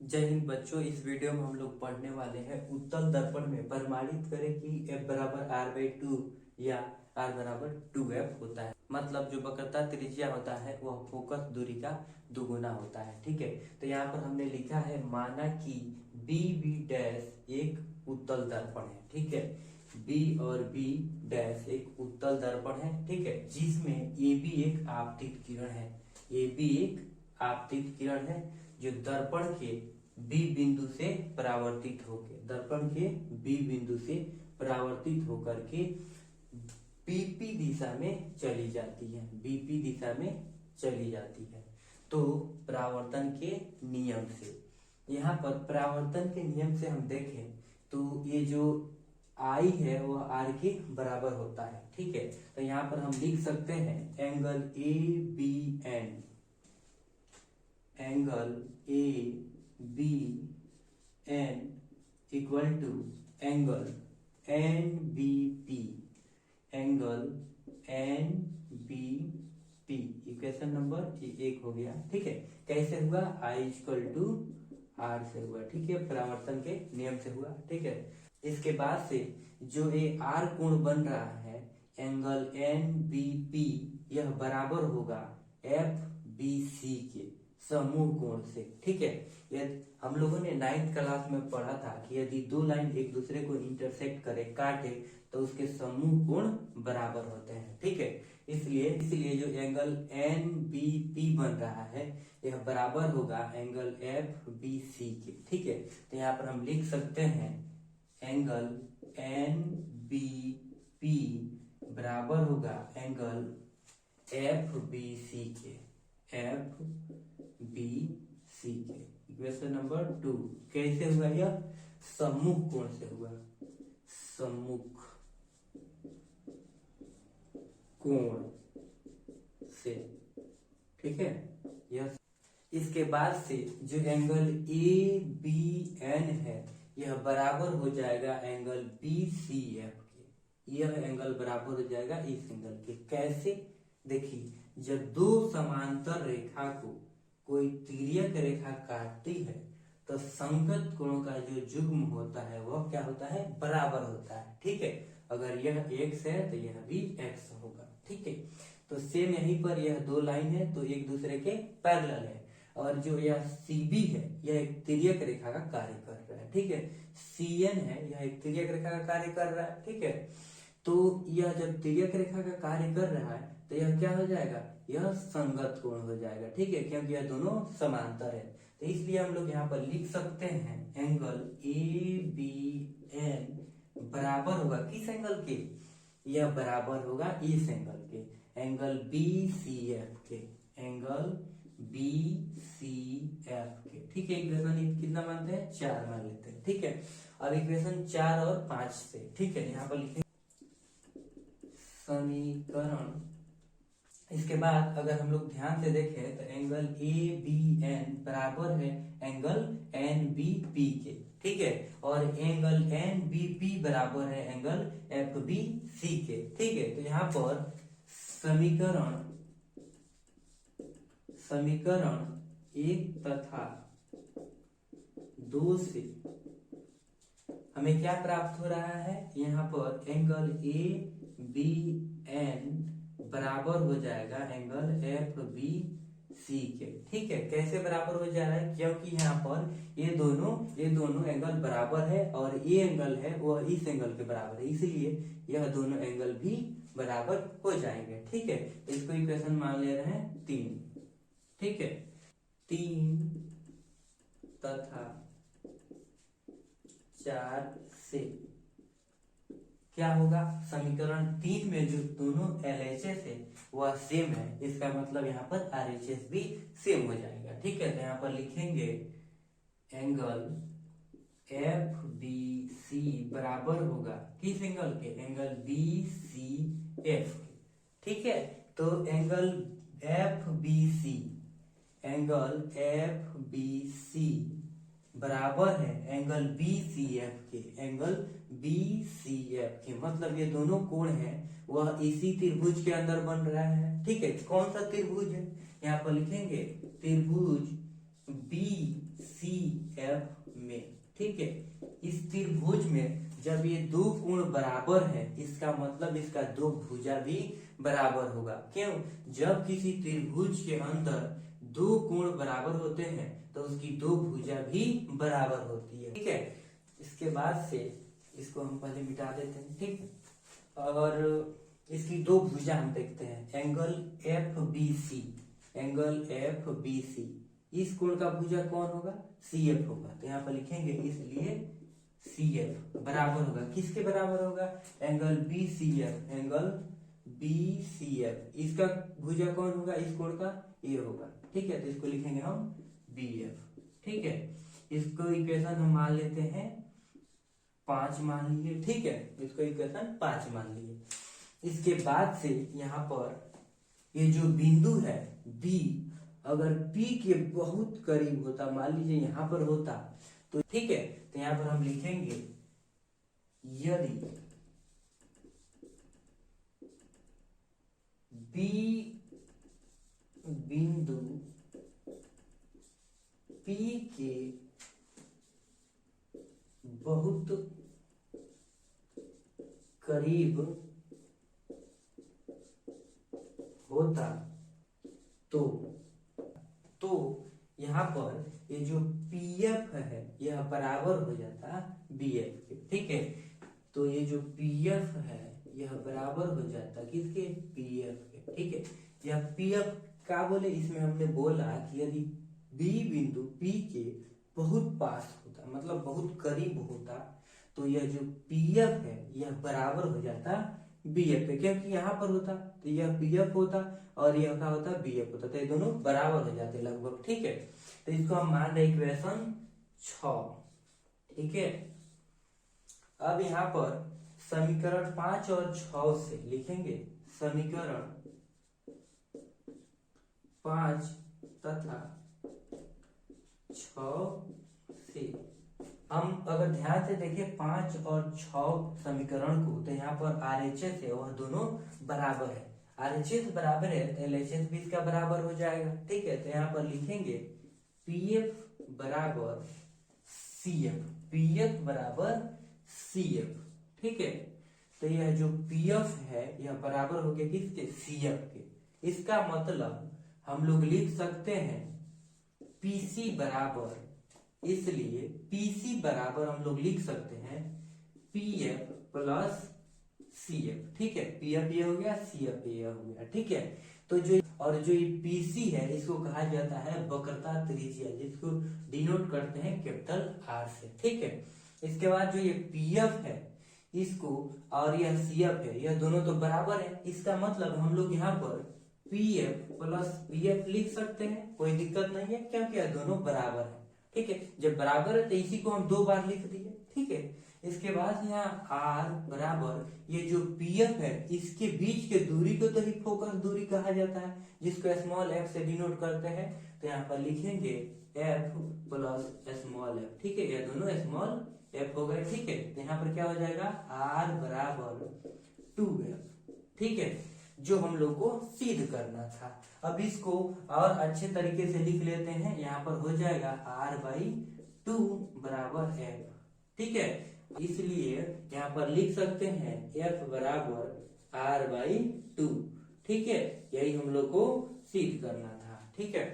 जय हिंद बच्चों। इस वीडियो में हम लोग पढ़ने वाले हैं उत्तल दर्पण में प्रमाणित करें कि F बराबर R/2 या R बराबर 2F होता है। मतलब जो वक्रता त्रिज्या होता है वह फोकस दूरी का दुगुना होता है। ठीक है, तो यहाँ पर हमने लिखा है माना कि बी बी डैश एक उत्तल दर्पण है। ठीक है, बी और बी डैश एक उत्तल दर्पण है। ठीक है, जिसमें ए बी एक आपतित किरण है। ए बी एक आपतित किरण है जो दर्पण के बी बिंदु से परावर्तित होकर होकर के बीपी दिशा में चली जाती है। बीपी दिशा में चली जाती है। तो परावर्तन के नियम से, यहाँ पर परावर्तन के नियम से हम देखें तो ये जो आई है वह आर के बराबर होता है। ठीक है, तो यहाँ पर हम लिख सकते हैं angle A B N, angle A B N equal to angle N B P, angle N B P. Equation number एक हो गया। ठीक है, कैसे हुआ? आई इक्वल टू आर से हुआ। ठीक है, परावर्तन के नियम से हुआ। ठीक है, इसके बाद से जो ये आर कोण बन रहा है एंगल एन बी पी, यह बराबर होगा एफ बी सी के समूह कोण से। ठीक है, यदि हम लोगों ने 9th क्लास में पढ़ा था कि यदि दो लाइन एक दूसरे को इंटरसेक्ट करे, काटे, तो उसके समूह कोण बराबर होते हैं। ठीक है, इसलिए जो एंगल एन बी पी बन रहा है यह बराबर होगा एंगल एफ बी सी के। ठीक है, तो यहाँ पर हम लिख सकते हैं एंगल एन बी पी बराबर होगा एंगल एफ बी सी के, एफ बी सी के। इक्वेशन नंबर 2 कैसे हुआ? यह सम्मुख कोण से हुआ, सम्मुख कोण से। ठीक है, यह इसके बाद से जो एंगल ए बी एन है यह बराबर हो जाएगा एंगल बी सी एफ के। यह एंगल बराबर हो जाएगा इस एंगल के। कैसे? देखिए, जब दो समांतर रेखा को कोई तिर्यक रेखा काटती है तो संगत कोणों का जो युग्म होता है वह क्या होता है? बराबर होता है। ठीक है, अगर यह x है तो यह भी x होगा। ठीक है, तो सेम यहीं पर यह दो लाइन है तो एक दूसरे के पैरेलल है, और जो यह CB है यह एक तिर्यक रेखा का कार्य कर रहा है। ठीक है, CN है यह एक तिर्यक रेखा का कार्य कर रहा है। ठीक है, तो यह जब तिर्यक रेखा का कार्य कर रहा है तो यह क्या हो जाएगा? यह संगत कोण हो जाएगा। ठीक है, क्योंकि यह दोनों समांतर है। तो इसलिए हम लोग यहाँ पर लिख सकते हैं एंगल ए बी एन बराबर होगा किस एंगल के? यह बराबर होगा इस एंगल के, एंगल बी सी एफ के, एंगल बी सी एफ के। ठीक है, इक्वेशन कितना मानते हैं? 4 मान लेते हैं। ठीक है, अब इक्वेशन 4 और 5 से, ठीक है, यहाँ पर लिखें समीकरण। इसके बाद अगर हम लोग ध्यान से देखें तो एंगल ए बी एन बराबर है एंगल एन बी पी के। ठीक है, और एंगल एन बी पी बराबर है एंगल एफ बी सी के। ठीक है, तो यहाँ पर समीकरण 1 तथा 2 से हमें क्या प्राप्त हो रहा है? यहाँ पर एंगल ए बी एन बराबर हो जाएगा एंगल एफ बी सी के। ठीक है, कैसे बराबर हो जा रहा है? क्योंकि यहाँ पर ये दोनों एंगल बराबर है और ये एंगल है वह इस एंगल के बराबर है, इसलिए यह दोनों एंगल भी बराबर हो जाएंगे। ठीक है, इसको इक्वेशन मान ले रहे हैं 3। ठीक है, 3 तथा 4 से क्या होगा? समीकरण 3 में जो दोनों LHS है वह सेम है, इसका मतलब यहाँ पर RHS भी सेम हो जाएगा। ठीक है, तो यहाँ पर लिखेंगे एंगल एफ बी सी बराबर होगा किस एंगल के? एंगल बी सी एफ के। ठीक है, तो एंगल एफ बी सी बराबर है एंगल बी सी एफ के, एंगल बी सी एफ के। मतलब ये दोनों कोण है वह इसी त्रिभुज के अंदर बन रहा है। ठीक है, कौन सा त्रिभुज है? यहाँ पर लिखेंगे त्रिभुज बी सी एफ में। ठीक है, इस त्रिभुज में जब ये दो कोण बराबर है, इसका मतलब इसका दो भुजा भी बराबर होगा। क्यों? जब किसी त्रिभुज के अंदर दो कोण बराबर होते हैं तो उसकी दो भुजा भी बराबर होती है। ठीक है, इसके बाद से इसको हम पहले मिटा देते हैं। ठीक है, और इसकी दो भुजा हम देखते हैं, angle F B C. Angle F B C, इस कोण का भुजा कौन होगा? सी एफ होगा। तो यहाँ पर लिखेंगे इसलिए सी एफ बराबर होगा, किसके बराबर होगा? Angle B C F. Angle B C F, इसका भुजा कौन होगा? इस कोण का ए होगा। ठीक है, तो इसको लिखेंगे हम बी एफ। ठीक है, इसको इक्वेशन हम मान लेते हैं 5 मान लिए। ठीक है, इसको इक्वेशन 5 मान लिए। इसके बाद से यहाँ पर ये जो बिंदु है बी, अगर पी के बहुत करीब होता, मान लीजिए यहाँ पर होता, तो ठीक है, तो यहाँ पर हम लिखेंगे यदि बी बिंदु पी के बहुत करीब होता तो यहाँ पर ये जो पीएफ है यह बराबर हो जाता बीएफ के। ठीक है, तो ये जो पीएफ है यह बराबर हो जाता किसके? पीएफ के। ठीक है, यह पीएफ क्या बोले, इसमें हमने बोला कि यदि बी बिंदु पी के बहुत पास होता, मतलब बहुत करीब होता, तो यह जो पीएफ है यह बराबर हो जाता बीएफ पे। क्योंकि यहाँ पर होता तो यह पीएफ होता और यह क्या होता? बीएफ होता, तो ये दोनों बराबर हो जाते लगभग। ठीक है, तो इसको हम मान रहे इक्वेशन 6। ठीक है, अब यहाँ पर समीकरण 5 और 6 से लिखेंगे, समीकरण 5 तथा 6 से हम अगर ध्यान से देखें 5 और 6 समीकरण को, तो यहाँ पर RHS है वह दोनों बराबर है। RHS बराबर है तो LHS भी इसका बराबर हो जाएगा। ठीक है, तो यहाँ पर लिखेंगे PF बराबर CF। PF बराबर CF। ठीक है, तो यह जो PF है यह बराबर हो गया किसके? CF के। इसका मतलब हम लोग लिख सकते हैं PC बराबर, इसलिए PC बराबर हम लोग लिख सकते हैं PF प्लस CF। ठीक है, PF ये हो गया, CF ये हो गया। ठीक है, तो जो ये PC है इसको कहा जाता है वक्रता त्रिज्या, जिसको डिनोट करते हैं कैपिटल R से। ठीक है, इसके बाद जो ये PF है इसको और यह CF है, यह दोनों तो बराबर है। इसका मतलब हम लोग यहाँ पर PF प्लस PF लिख सकते हैं, कोई दिक्कत नहीं है, क्योंकि यह दोनों बराबर है। ठीक है, जब बराबर है तो इसी को हम 2 बार लिख दिए। ठीक है, इसके बाद यहाँ R बराबर ये जो PF है इसके बीच के दूरी को तो ही फोकस दूरी कहा जाता है, जिसको स्मॉल f से डिनोट करते हैं। तो यहाँ पर लिखेंगे f प्लस स्मॉल f। ठीक है, ये दोनों स्मॉल f हो गए। ठीक है, तो यहाँ पर क्या हो जाएगा? R बराबर 2f। ठीक है, जो हम लोग को सिद्ध करना था। अब इसको और अच्छे तरीके से लिख लेते हैं, यहाँ पर हो जाएगा R/2 बराबर f। ठीक है, इसलिए यहाँ पर लिख सकते हैं f बराबर R/2। ठीक है, यही हम लोग को सिद्ध करना था। ठीक है।